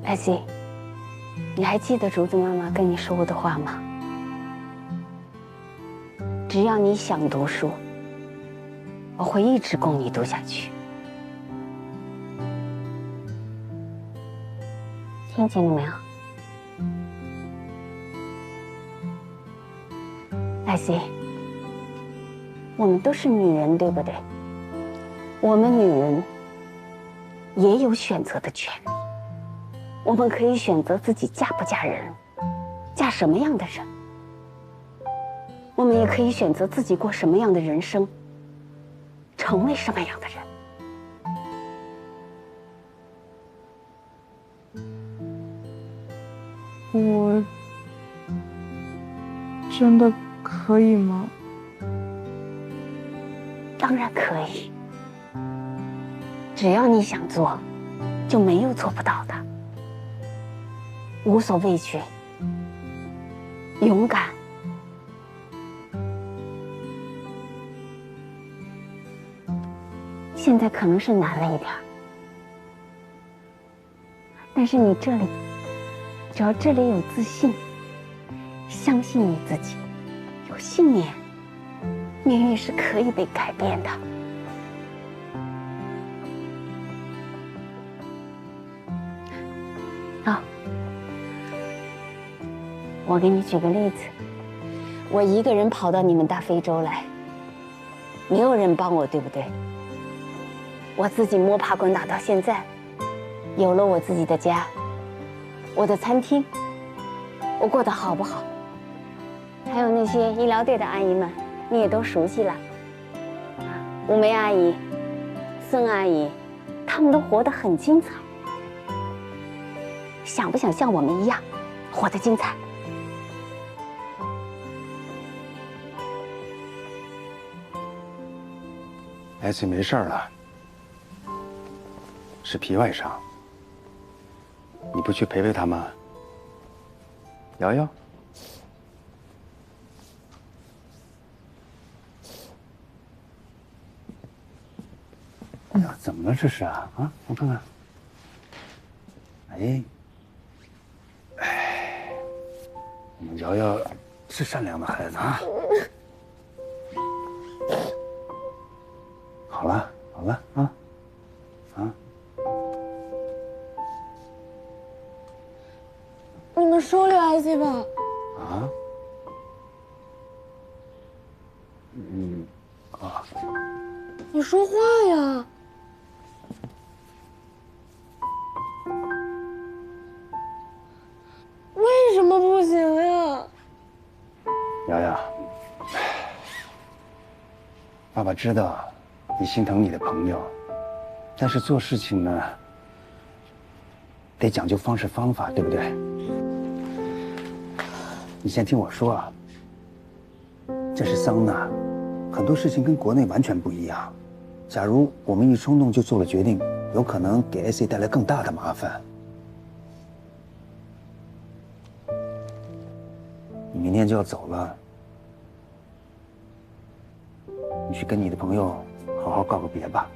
艾希，你还记得竹子妈妈跟你说过的话吗？只要你想读书，我会一直供你读下去。听见了没有？艾希，我们都是女人，对不对？我们女人也有选择的权利。我们可以选择自己嫁不嫁人，嫁什么样的人。我们也可以选择自己过什么样的人生，成为什么样的人。我真的可以吗？当然可以，只要你想做，就没有做不到的。无所畏惧，勇敢。现在可能是难了一点，但是你这里，只要这里有自信，相信你自己，有信念，命运是可以被改变的。好，我给你举个例子，我一个人跑到你们大非洲来，没有人帮我，对不对？我自己摸爬滚打到现在，有了我自己的家，我的餐厅，我过得好不好？还有那些医疗队的阿姨们，你也都熟悉了。吴梅阿姨、孙阿姨，她们都活得很精彩。想不想像我们一样，活得精彩？艾希没事了，是皮外伤。你不去陪陪他吗？瑶瑶，哎呀，怎么了这是啊？啊，我看看。哎，我们瑶瑶是善良的孩子啊。好了，好了啊，啊。你们收留艾希吧。啊？啊。你说话呀！为什么不行呀？瑶瑶，爸爸知道你心疼你的朋友，但是做事情呢，得讲究方式方法，对不对？你先听我说啊，这是桑拿，很多事情跟国内完全不一样。假如我们一冲动就做了决定，有可能给 AC 带来更大的麻烦。你明天就要走了，你去跟你的朋友好好告个别吧。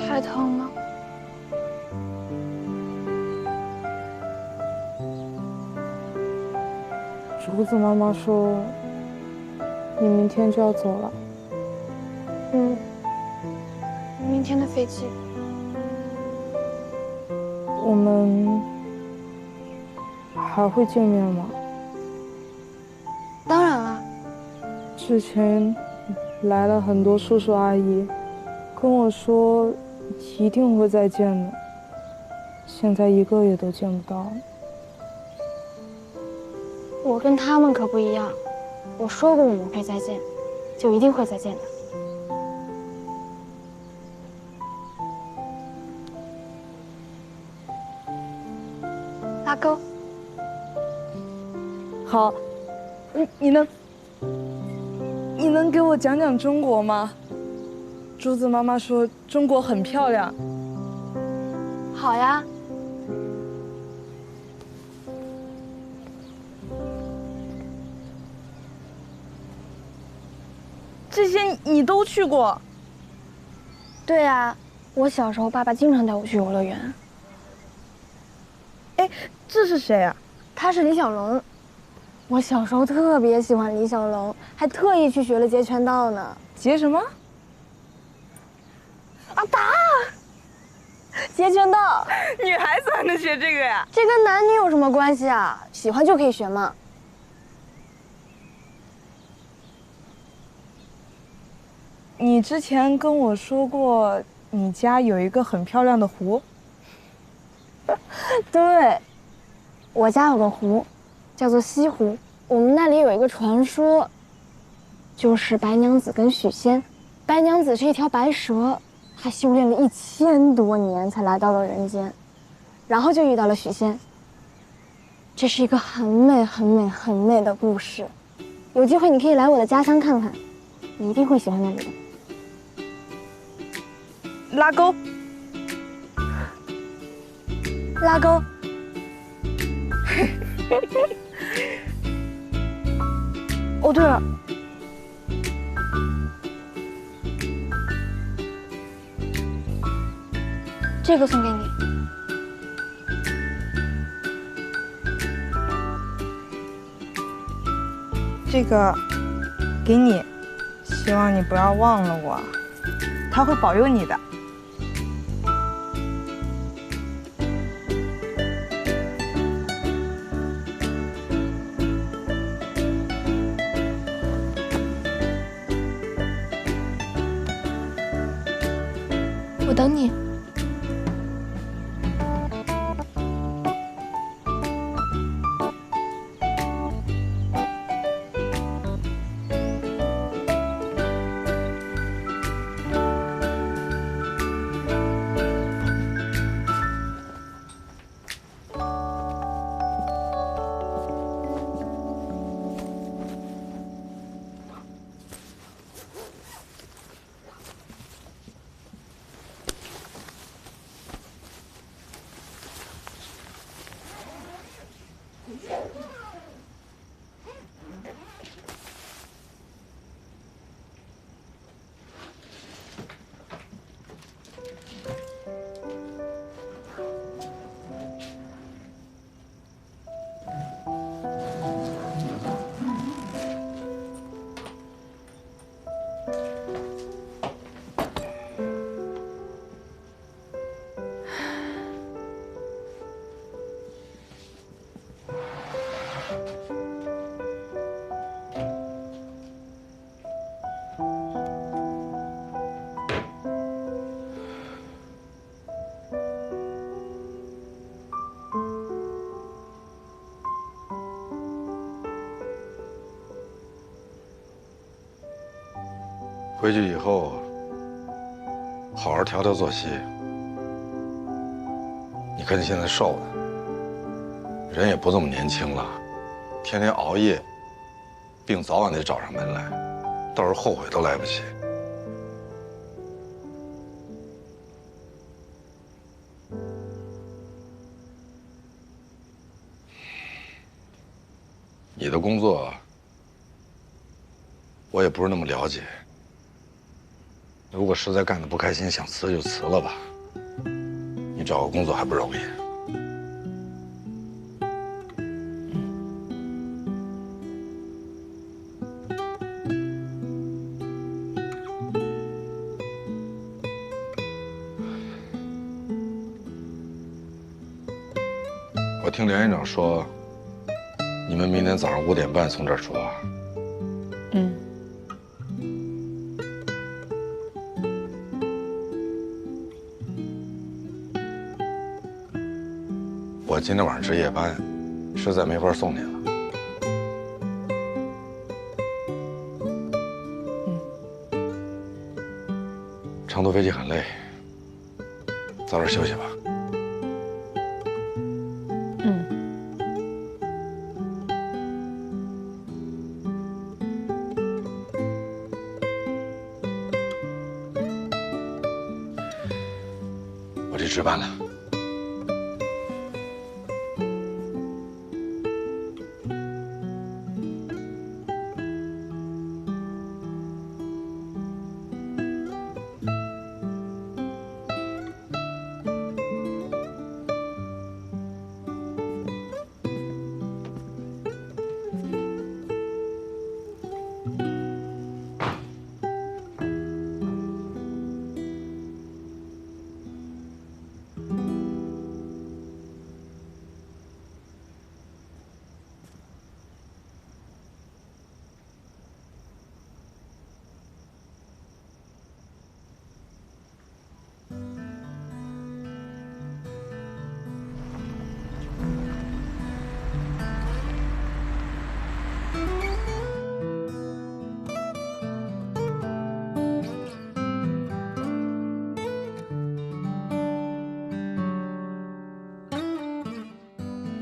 太疼了。竹子妈妈说，你明天就要走了。明天的飞机。我们还会见面吗？当然了。之前来了很多叔叔阿姨，跟我说一定会再见的，现在一个也都见不到了。我跟他们可不一样，我说过我们会再见，就一定会再见的。拉钩。好，你能给我讲讲中国吗？珠子妈妈说中国很漂亮。好呀。这些你都去过？对啊，我小时候爸爸经常带我去游乐园。哎，这是谁啊？他是李小龙。我小时候特别喜欢李小龙，还特意去学了截拳道呢。截什么？啊，打！截拳道。女孩子还能学这个呀？这跟男女有什么关系啊？喜欢就可以学嘛。你之前跟我说过，你家有一个很漂亮的湖。对，我家有个湖，叫做西湖。我们那里有一个传说，就是白娘子跟许仙。白娘子是一条白蛇，她修炼了1000多年才来到了人间，然后就遇到了许仙。这是一个很美、很美、很美的故事。有机会你可以来我的家乡看看，你一定会喜欢那里的。拉钩，拉钩。哦，对了，这个送给你。这个给你，希望你不要忘了我，他会保佑你的。我等你。回去以后，好好调调作息。你看你现在瘦的，人也不这么年轻了，天天熬夜，病早晚得找上门来，到时候后悔都来不及。你的工作，我也不是那么了解。如果实在干得不开心，想辞就辞了吧。你找个工作还不容易。我听连院长说，你们明天早上5点半从这儿出发。嗯。我今天晚上值夜班，实在没法送你了。长途飞机很累，早点休息吧。嗯。我去值班了。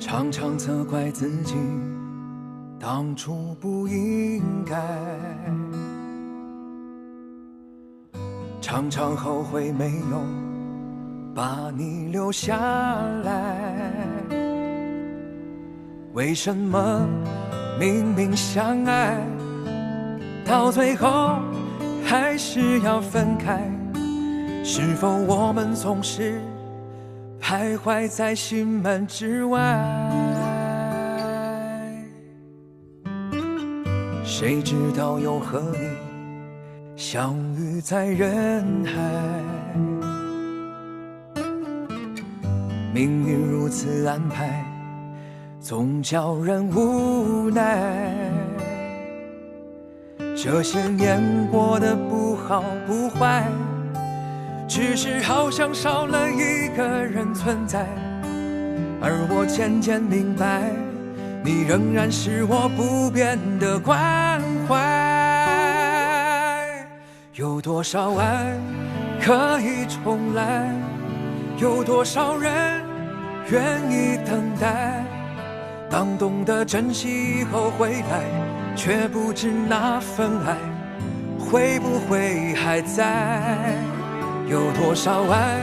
常常责怪自己当初不应该，常常后悔没有把你留下来。为什么明明相爱，到最后还是要分开？是否我们总是徘徊在心门之外？谁知道又和你相遇在人海？命运如此安排，总叫人无奈。这些年过得不好不坏，只是好像少了一个人存在，而我渐渐明白，你仍然是我不变的关怀。有多少爱可以重来？有多少人愿意等待？当懂得珍惜以后回来，却不知那份爱会不会还在？有多少爱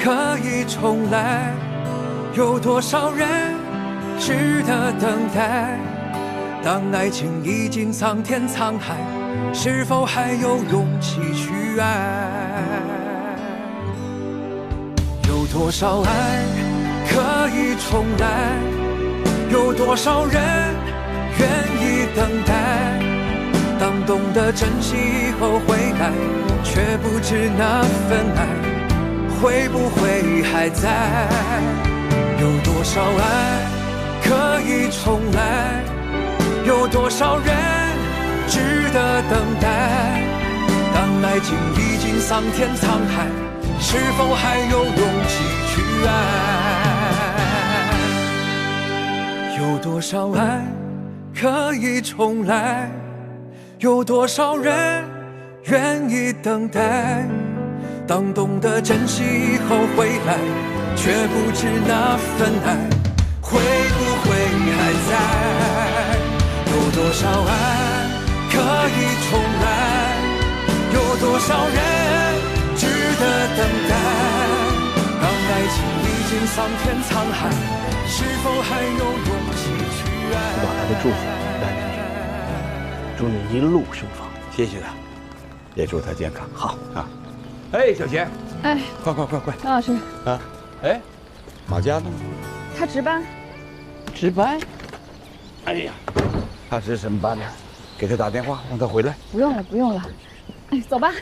可以重来？有多少人值得等待？当爱情已经桑田沧海，是否还有勇气去爱？有多少爱可以重来？有多少人愿意等待？当懂得珍惜以后回来，却不知那份爱会不会还在？有多少爱可以重来？有多少人值得等待？当爱情已经桑田沧海，是否还有勇气去爱？有多少爱可以重来？有多少人愿意等待？当懂得珍惜以后回来，却不知那份爱会不会还在？有多少爱可以重来？有多少人值得等待？当爱情已经桑田沧海，是否还有勇气去爱？我把他的祝福带给你，祝你一路顺风。谢谢他，也祝他健康。好啊。哎，小贤，哎，快！张老师啊，哎，马佳呢？他值班。值班？哎呀，他值什么班呢？给他打电话，让他回来。不用了，哎，走吧。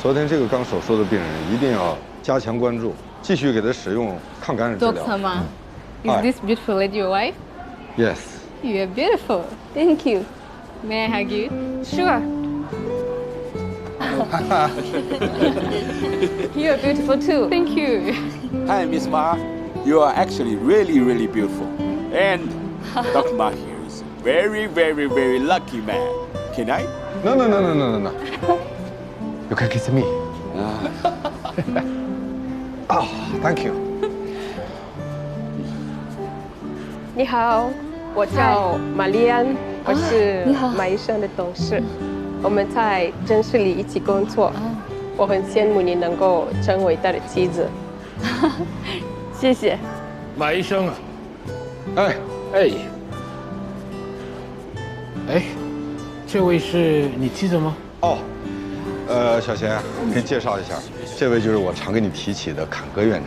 昨天这个刚手术的病人一定要加强关注，继续给他使用抗感染治疗。Dr. Ma, is this beautiful lady your wife? Yes. You're beautiful. Thank you. May I hug you? Sure. You're beautiful too. Thank you. Hi, Miss Ma. You are actually really, really beautiful. And Dr. Ma here is a very, very, very lucky man. Can I? No. You can kiss me. Oh, thank you. 你好，我叫玛丽安，我是马医生的同事，我们在诊室里一起工作。我很羡慕你能够成为他的妻子。谢谢。马医生啊，哎，这位是你妻子吗？哦，小贤，给你介绍一下，这位就是我常给你提起的坎哥院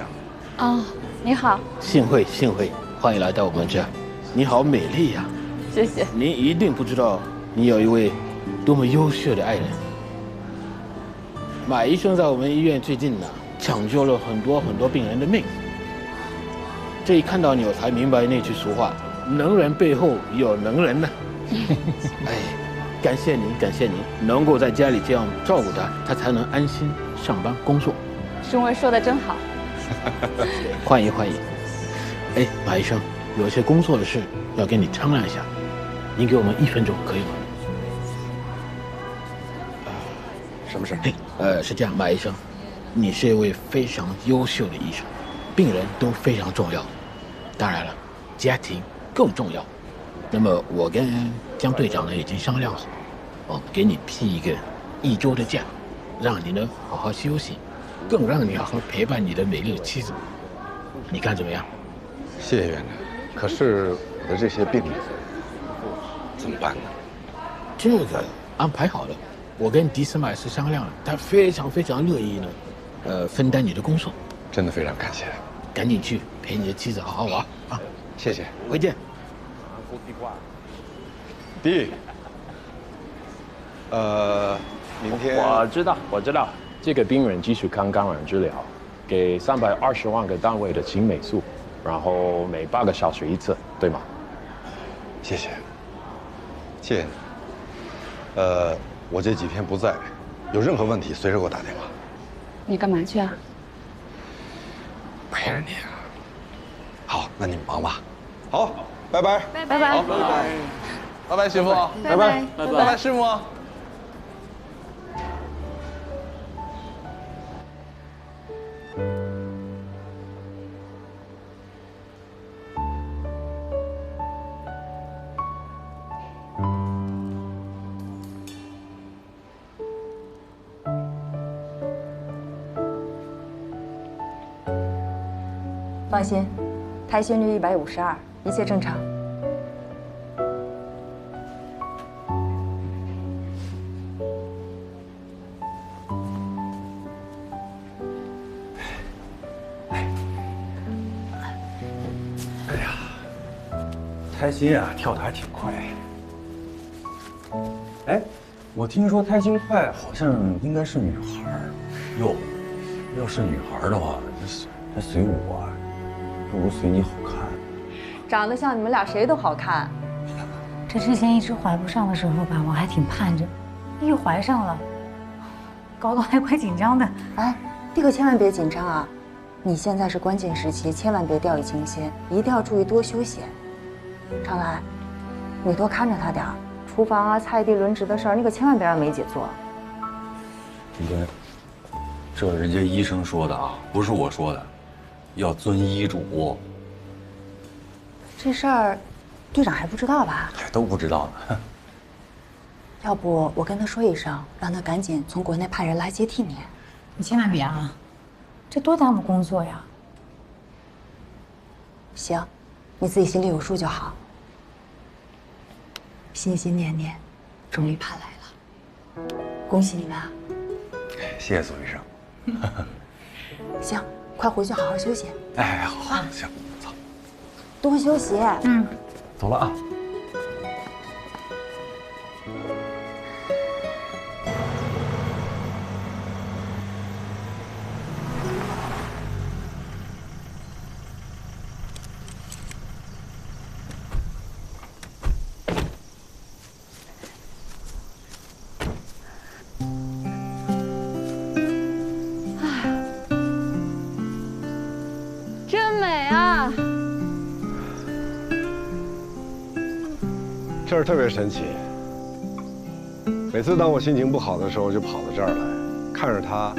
长。哦，你好。幸会，欢迎来到我们这。你好美丽呀！谢谢。您一定不知道，你有一位多么优秀的爱人。马医生在我们医院最近呢，抢救了很多病人的命。这一看到你，我才明白那句俗话：能人背后有能人呢。哎，感谢您，能够在家里这样照顾他，他才能安心上班工作。兄妹说的真好。欢迎。哎，马医生，有些工作的事要跟你商量一下，您给我们1分钟可以吗？什么事？是这样，马医生，你是一位非常优秀的医生，病人都非常重要，当然了，家庭更重要。那么我跟江队长呢已经商量好，给你批一个1周的假，让你能好好休息，更让你好好陪伴你的美丽的妻子。你看怎么样？谢谢院长。可是我的这些病人怎么办呢？这个安排好了，我跟迪斯麦斯商量了，他非常乐意呢，分担你的工作。真的非常感谢。赶紧去陪你的妻子好好玩啊！谢谢，回见。弟，明天我知道，这个病人继续看感染治疗，给320万个单位的青霉素，然后每8个小时1次，对吗？谢谢你。我这几天不在，有任何问题随时给我打电话。你干嘛去啊？陪着你啊。好，那你们忙吧。好，拜拜。拜。好，拜拜，媳妇。拜拜，师傅。放心，胎心率152，一切正常。胎心啊，跳得还挺快。哎，我听说胎心快，好像应该是女孩儿。哟，要是女孩的话，那随我啊，不如随你好看。长得像你们俩谁都好看。这之前一直怀不上的时候吧，我还挺盼着，一怀上了，搞得我还怪紧张的。哎，这个千万别紧张啊！你现在是关键时期，千万别掉以轻心，一定要注意多休息。常来，你多看着他点儿，厨房啊、菜地轮值的事儿，你可千万别让梅姐做。你看，这人家医生说的啊，不是我说的，要遵医嘱。这事儿，队长还不知道吧？还都不知道呢。要不我跟他说一声，让他赶紧从国内派人来接替你。你千万别啊，这多耽误工作呀。行，你自己心里有数就好。心心念念，终于盼来了，恭喜你们啊！谢谢苏医生。行，快回去好好休息。哎，好，行，走，多休息。走了啊。真美啊！这儿特别神奇。每次当我心情不好的时候，就跑到这儿来，看着它，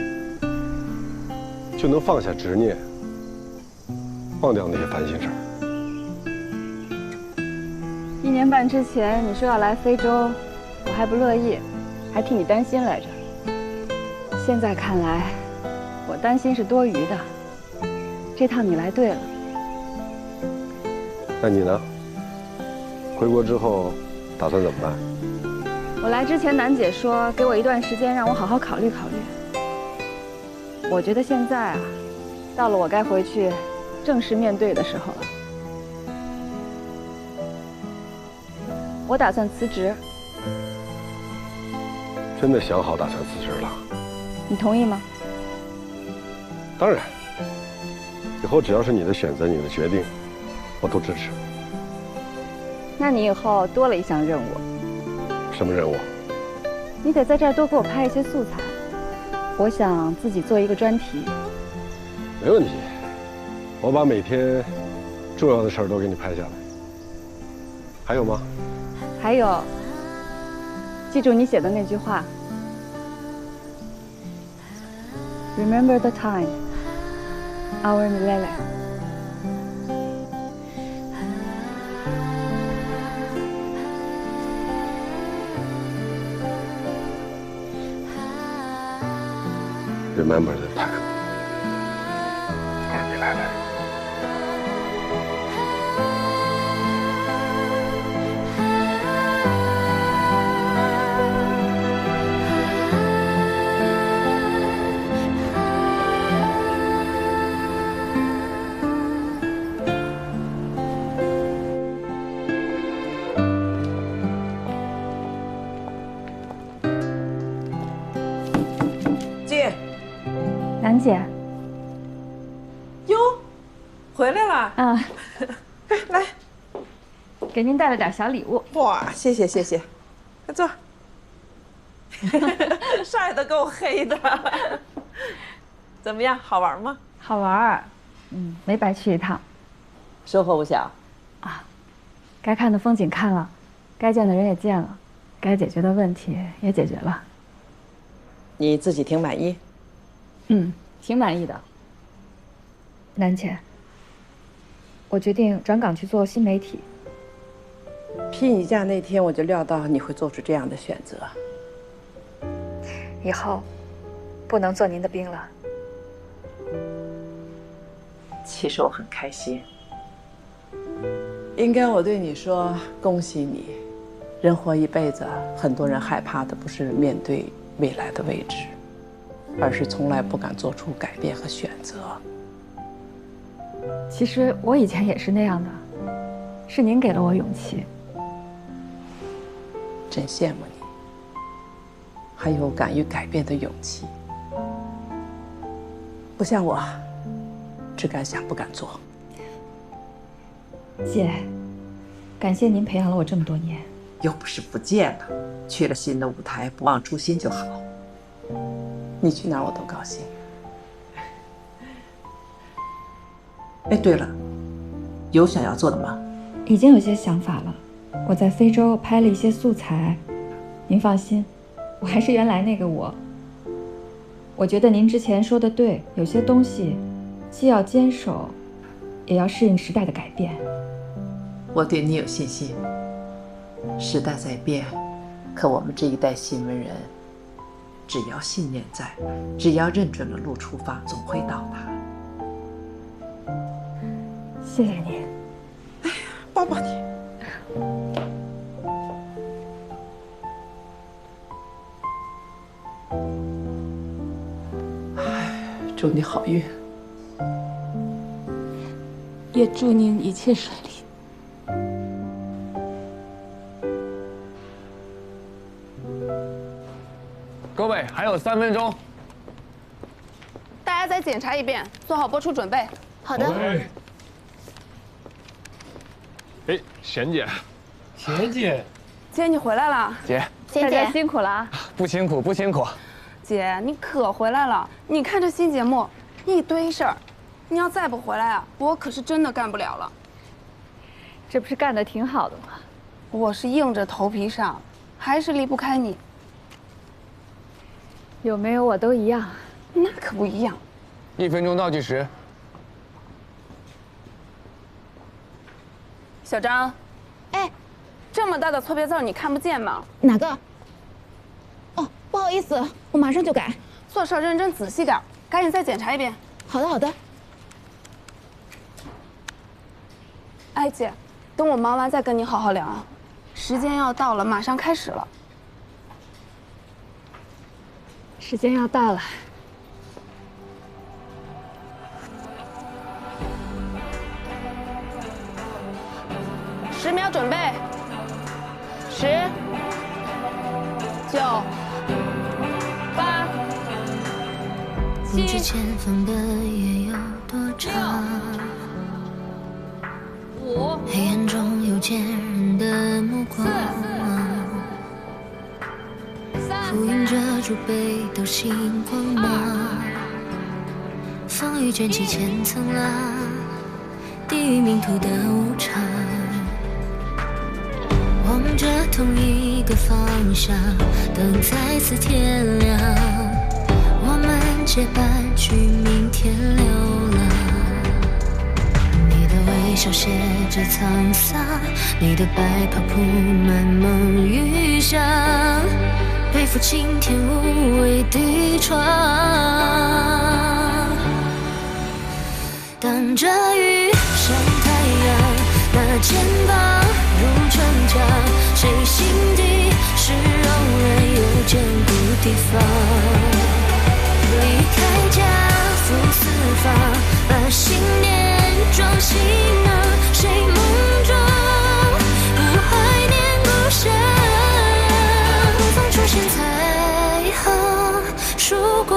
就能放下执念，忘掉那些烦心事儿。1年半之前你说要来非洲，我还不乐意，还替你担心来着。现在看来，我担心是多余的。这趟你来对了。那你呢？回国之后打算怎么办？我来之前，楠姐说给我一段时间，让我好好考虑考虑。我觉得现在啊，到了我该回去正式面对的时候了。我打算辞职。真的想好打算辞职了？你同意吗？当然。以后只要是你的选择、你的决定，我都支持。那你以后多了一项任务。什么任务？你得在这儿多给我拍一些素材。我想自己做一个专题。没问题，我把每天重要的事儿都给你拍下来。还有吗？还有，记住你写的那句话 ：Remember the time, our Milele。Remember the time， 你来来。楠姐，哟，回来了啊！来，给您带了点小礼物。哇，谢谢谢谢，快坐。晒得够黑的，怎么样？好玩吗？好玩，没白去一趟，收获不小啊。该看的风景看了，该见的人也见了，该解决的问题也解决了。你自己挺满意？挺满意的。楠姐，我决定转岗去做新媒体。批你假那天，我就料到你会做出这样的选择。以后不能做您的兵了。其实我很开心。应该我对你说，恭喜你。人活一辈子，很多人害怕的不是面对未来的未知，而是从来不敢做出改变和选择。其实我以前也是那样的，是您给了我勇气。真羡慕你，还有敢于改变的勇气。不像我，只敢想不敢做。姐，感谢您培养了我这么多年。又不是不见了，去了新的舞台，不忘初心就好。你去哪儿我都高兴。哎，对了，有想要做的吗？已经有些想法了，我在非洲拍了一些素材。您放心，我还是原来那个我。我觉得您之前说的对，有些东西既要坚守，也要适应时代的改变。我对你有信心。时代在变，可我们这一代新闻人，只要信念在，只要认准了路出发，总会到达。谢谢您。哎呀，抱抱你。祝你好运，也祝您一切顺利。各位，还有3分钟。大家再检查一遍，做好播出准备。好的。哎，贤姐，贤姐，姐你回来了。姐，大家辛苦了啊。不辛苦不辛苦。姐，你可回来了！你看这新节目，一堆事儿，你要再不回来啊，我可是真的干不了了。这不是干得挺好的吗？我是硬着头皮上，还是离不开你。有没有我都一样。那可不一样。1分钟倒计时。小张，哎，这么大的错别字你看不见吗？哪个？哦，不好意思，我马上就改。做事认真仔细点，赶紧再检查一遍。好的，好的。哎，姐，等我忙完再跟你好好聊啊。时间要到了，马上开始了。时间要到了。10秒准备，10、9、8、不知前方的夜有多长，5、黑暗中有坚韧的目光，浮云遮住北斗星光芒，风雨卷起千层浪，地狱冥途的无常。望着同一个方向，等再次天亮，我们结伴去明天流浪。你的微笑写着沧桑，你的白袍铺满梦与想，背负晴天无畏的闯，挡着雨像太阳，那肩膀如城墙，谁心底是柔软又坚固地方？离开家，赴四方，把信念装行囊，谁梦中不怀念故乡？东方出现彩虹曙光。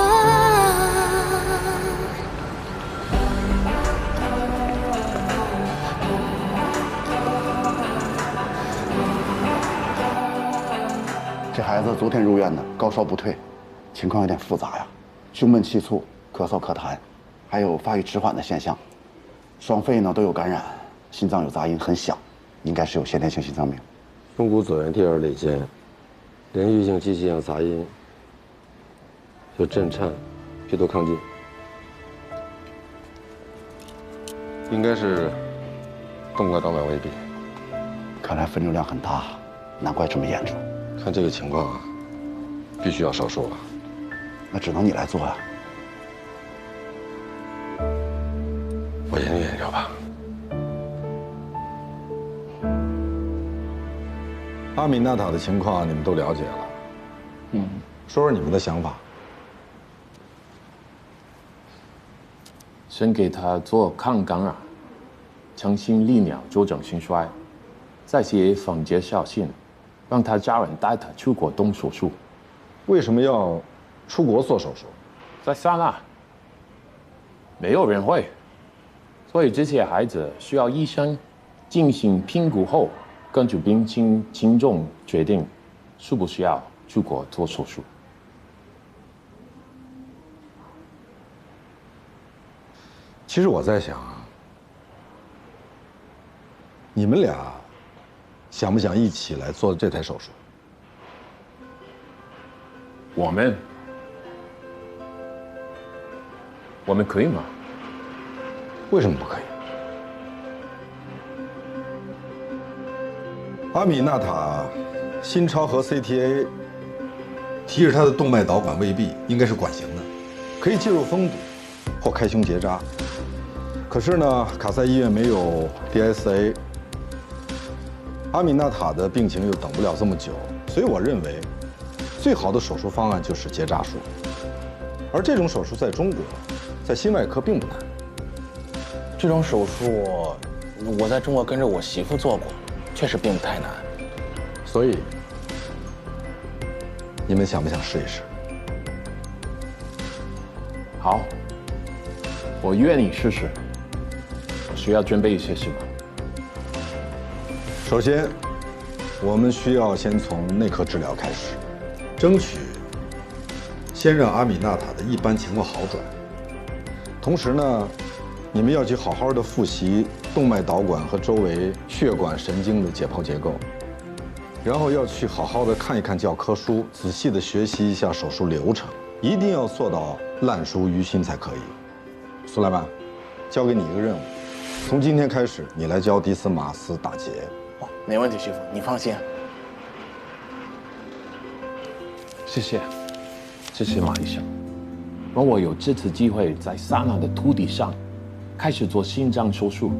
这孩子昨天入院的，高烧不退，情况有点复杂呀，胸闷气促，咳嗽咳痰，还有发育迟缓的现象，双肺呢都有感染，心脏有杂音很响，应该是有先天性心脏病。胸骨左缘第二肋间，连续性机器样杂音，有震颤，皮多亢进，应该是动脉导管未闭。看来分流量很大，难怪这么严重。看这个情况啊，必须要手术了。那只能你来做啊。我研究研究吧。阿米娜塔的情况你们都了解了，说说你们的想法。先给他做抗感染，强心利尿，纠正心衰，再写防介绍信，让他家人带他出国动手术。为什么要出国做手术？在萨那，没有人会，所以这些孩子需要医生进行评估后，根据病情轻重决定需不需要出国做手术。其实我在想啊，你们俩想不想一起来做这台手术？我们可以吗？为什么不可以？阿米娜塔心超和 CTA 提着他的动脉导管未闭，应该是管型的，可以介入封堵或开胸结扎。可是呢，卡塞医院没有 DSA， 阿米娜塔的病情又等不了这么久，所以我认为最好的手术方案就是结扎术。而这种手术在中国在心外科并不难。这种手术我在中国跟着我媳妇做过，确实并不太难。所以，你们想不想试一试？好，我愿意试试。我需要准备一些什么？首先，我们需要先从内科治疗开始，争取先让阿米娜塔的一般情况好转。同时呢，你们要去好好的复习动脉导管和周围血管神经的解剖结构，然后要去好好的看一看教科书，仔细的学习一下手术流程，一定要做到烂熟于心才可以。苏莱曼，交给你一个任务，从今天开始，你来教迪斯马斯打结。没问题，师傅，你放心。谢谢，谢谢马医生，让我有这次机会在萨娜的土地上开始做心脏手术。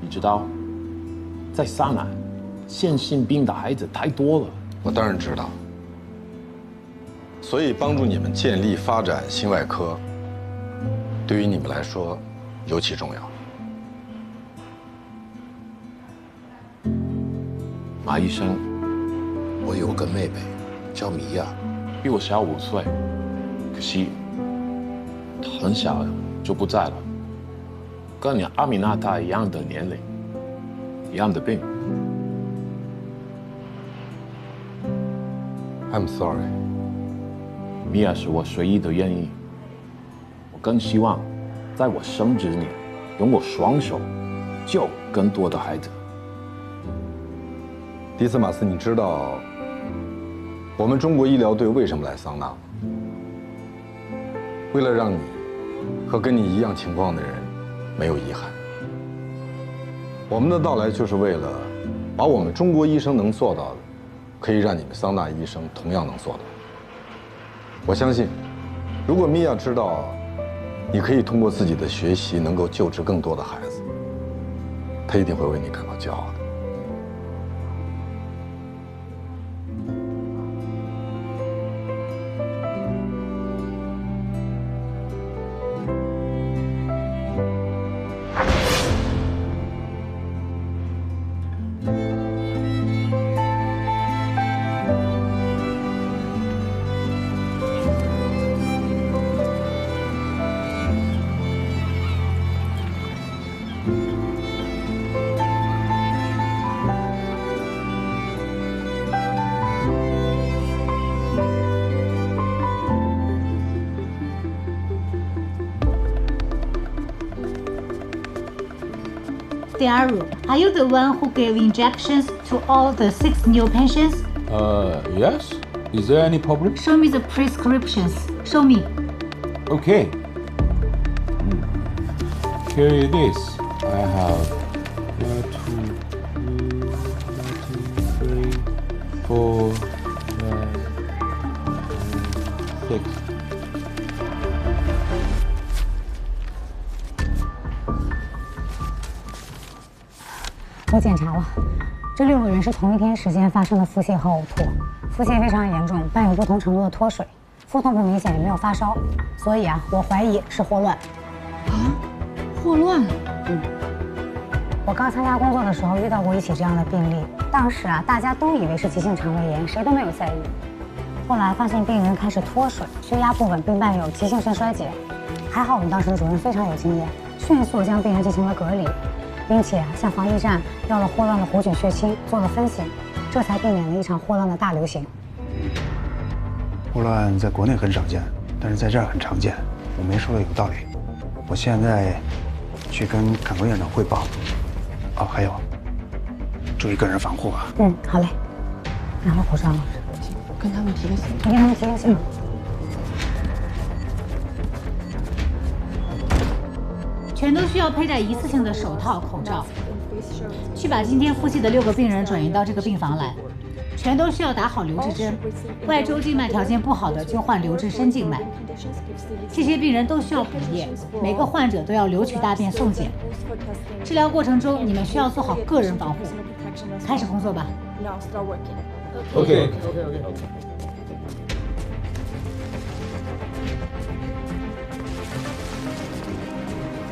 你知道，在萨娜，腺性病的孩子太多了。我当然知道，所以帮助你们建立发展心外科，对于你们来说尤其重要。马医生，我有个妹妹，叫米娅，比我小5岁，可惜她很小就不在了，跟你阿米娜塔一样的年龄，一样的病。I'm sorry。米娅是我随意的愿意，我更希望在我生之年，用我双手救更多的孩子。迪斯马斯，你知道我们中国医疗队为什么来桑拿吗？为了让你和跟你一样情况的人没有遗憾。我们的到来就是为了把我们中国医生能做到的，可以让你们桑拿医生同样能做到。我相信，如果米娅知道你可以通过自己的学习能够救治更多的孩子，她一定会为你感到骄傲的。Daru, are you the one who gave injections to all the 6 new patients? Yes. Is there any problem? Show me the prescriptions. Show me. Okay. Here it is. I have 1, 2, 3, 4, 5, 6. 我检查了，这6个人是同一天时间发生的腹泻和呕吐，腹泻非常严重，伴有不同程度的脱水，腹痛不明显，也没有发烧，所以我怀疑是霍乱。霍乱？我刚参加工作的时候遇到过一起这样的病例，当时大家都以为是急性肠胃炎，谁都没有在意。后来发现病人开始脱水，血压不稳，并伴有急性肾衰竭。还好我们当时的主任非常有经验，迅速将病人进行了隔离。并且向防疫站要了霍乱的活菌血清，做了分型，这才避免了一场霍乱的大流行。霍乱在国内很少见，但是在这儿很常见。我没说的有道理。我现在去跟坎科院长汇报。哦，还有，注意个人防护啊。好嘞。拿好口罩了。跟他们提个醒。你跟他们提个醒。全都需要佩戴一次性的手套、口罩。去把今天腹泻的6个病人转移到这个病房来，全都需要打好留置针。外周静脉条件不好的就换留置深静脉。这些病人都需要补液，每个患者都要留取大便送检。治疗过程中，你们需要做好个人防护。开始工作吧。OK。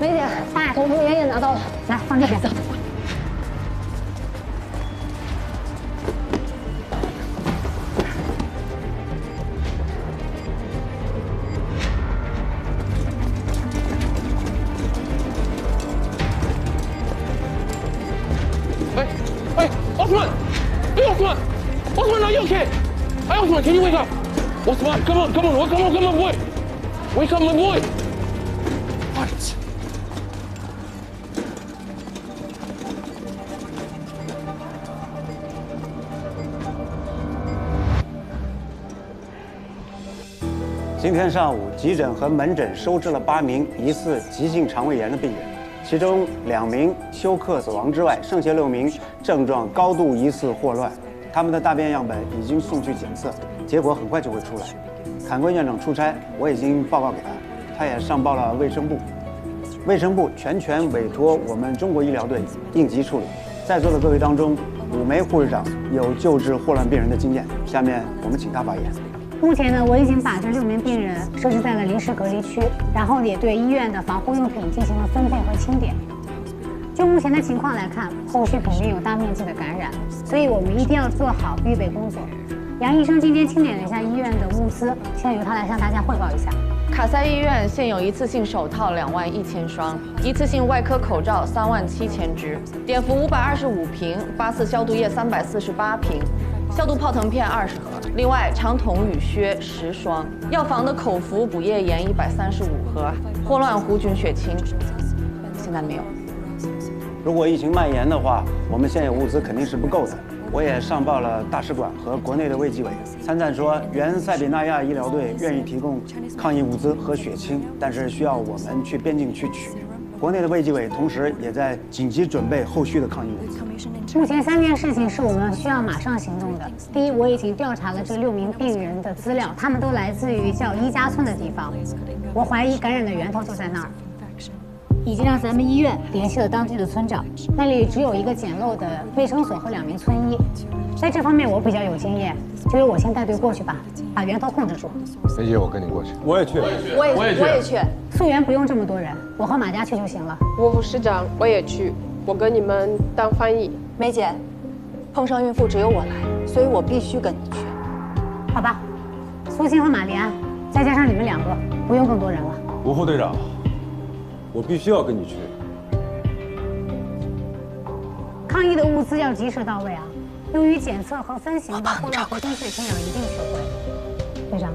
梅姐，大头服务员也拿到了，来放这边。走。Osman! Hey, Osman! Osman, are you okay? Hey, Osman, can you wake up? Osman, come on, boy! Wake up, my boy! What? 今天上午，急诊和门诊收治了8名疑似急性肠胃炎的病人，其中2名休克死亡之外，剩下6名症状高度疑似霍乱。他们的大便样本已经送去检测，结果很快就会出来。坎昆院长出差，我已经报告给他，他也上报了卫生部。卫生部全权委托我们中国医疗队应急处理。在座的各位当中，5枚护士长有救治霍乱病人的经验，下面我们请他发言。 目前呢，我已经把这6名病人设置在了临时隔离区，然后也对医院的防护用品进行了分配和清点。就目前的情况来看，后续肯定有大面积的感染，所以我们一定要做好预备工作。杨医生今天清点了一下医院的物资，现在由他来向大家汇报一下。卡塞医院现有一次性手套21000双，一次性外科口罩37000只，碘伏525瓶，8次消毒液348瓶。 消毒泡腾片20盒，另外长筒雨靴10双，药房的口服补液盐135盒，霍乱弧菌血清现在没有。如果疫情蔓延的话，我们现有物资肯定是不够的。我也上报了大使馆和国内的卫计委。参赞说，原塞比纳亚医疗队愿意提供抗疫物资和血清，但是需要我们去边境去取。 国内的卫计委同时也在紧急准备后续的抗疫物资。目前3件事情是我们需要马上行动的。第一，我已经调查了这6名病人的资料，他们都来自于叫伊家村的地方，我怀疑感染的源头就在那儿。已经让咱们医院联系了当地的村长，那里只有一个简陋的卫生所和2名村医，在这方面我比较有经验，就由我先带队过去吧，把源头控制住。梅姐，我跟你过去。我也去。我也去。 溯源不用这么多人，我和马佳去就行了。沃副市长，我也去，我跟你们当翻译。梅姐，碰上孕妇只有我来，所以我必须跟你去。好吧，苏欣和玛丽安，再加上你们2个，不用更多人了。吴副队长，我必须要跟你去。抗疫的物资要及时到位啊！用于检测和分型的霍乱核酸血清要一定学会。队长。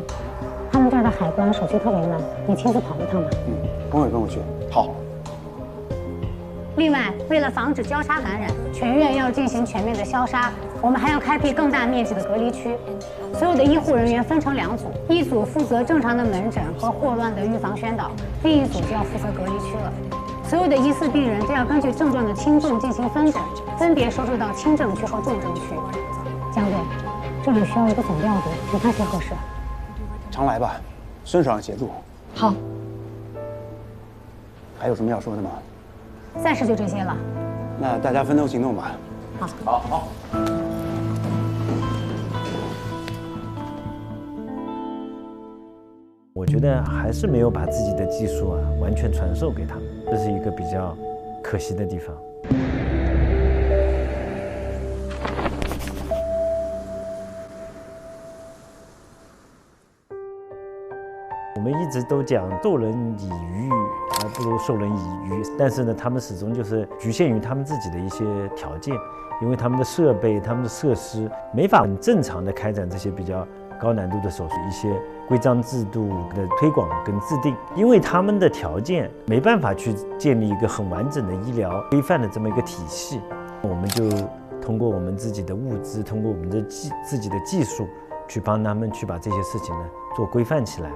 他们这儿的海关手续特别慢，你亲自跑一趟吧。彭伟跟我去。好。另外，为了防止交叉感染，全院要进行全面的消杀。我们还要开辟更大面积的隔离区，所有的医护人员分成2组，一组负责正常的门诊和霍乱的预防宣导，另一组就要负责隔离区了。所有的疑似病人都要根据症状的轻重进行分诊，分别收治到轻症区和重症区。江队，这里需要一个总调度，你看谁合适？ 常来吧，孙首长协助。好。还有什么要说的吗？暂时就这些了。那大家分头行动吧。好。好。我觉得还是没有把自己的技术完全传授给他们，这是一个比较可惜的地方。 我们一直都讲授人以鱼而不如授人以渔，但是呢，他们始终就是局限于他们自己的一些条件，因为他们的设备、他们的设施没法很正常的开展这些比较高难度的手术，一些规章制度的推广跟制定，因为他们的条件没办法去建立一个很完整的医疗规范的这么一个体系，我们就通过我们自己的物资，通过我们的自己的技术，去帮他们去把这些事情呢做规范起来。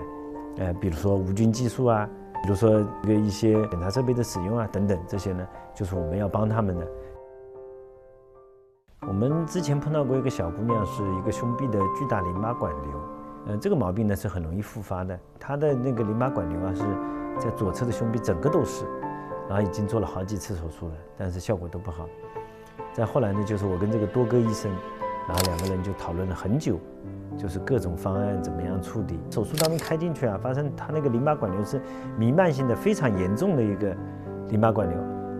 比如说无菌技术啊，比如说一些检查设备的使用啊，等等，这些呢，就是我们要帮他们的。我们之前碰到过一个小姑娘，是一个胸壁的巨大淋巴管瘤，这个毛病呢是很容易复发的。她的那个淋巴管瘤是在左侧的胸壁整个都是，然后已经做了好几次手术了，但是效果都不好。再后来呢，就是我跟这个多哥医生然后2个人就讨论了很久，就是各种方案怎么样处理。手术当中开进去啊，发现他那个淋巴管瘤是弥漫性的非常严重的一个淋巴管瘤，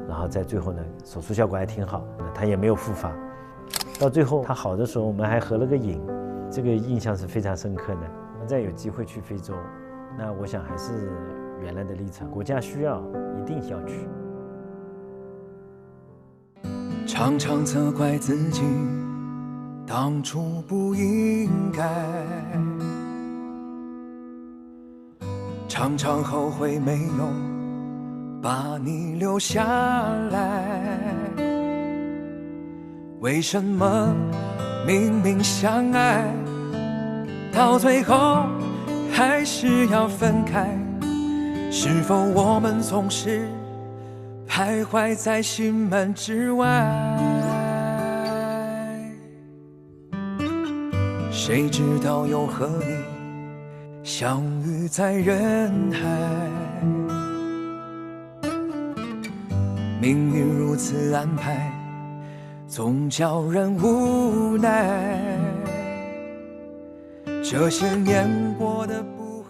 然后在最后呢，手术效果还挺好，他也没有复发。到最后他好的时候，我们还合了个影，这个印象是非常深刻的。再有机会去非洲，那我想还是原来的立场，国家需要，一定要去。常常责怪自己当初不应该，常常后悔没有把你留下来。为什么明明相爱，到最后还是要分开？是否我们总是徘徊在心门之外？谁知道又和你相遇在人海？命运如此安排，总叫人无奈。这些年过得不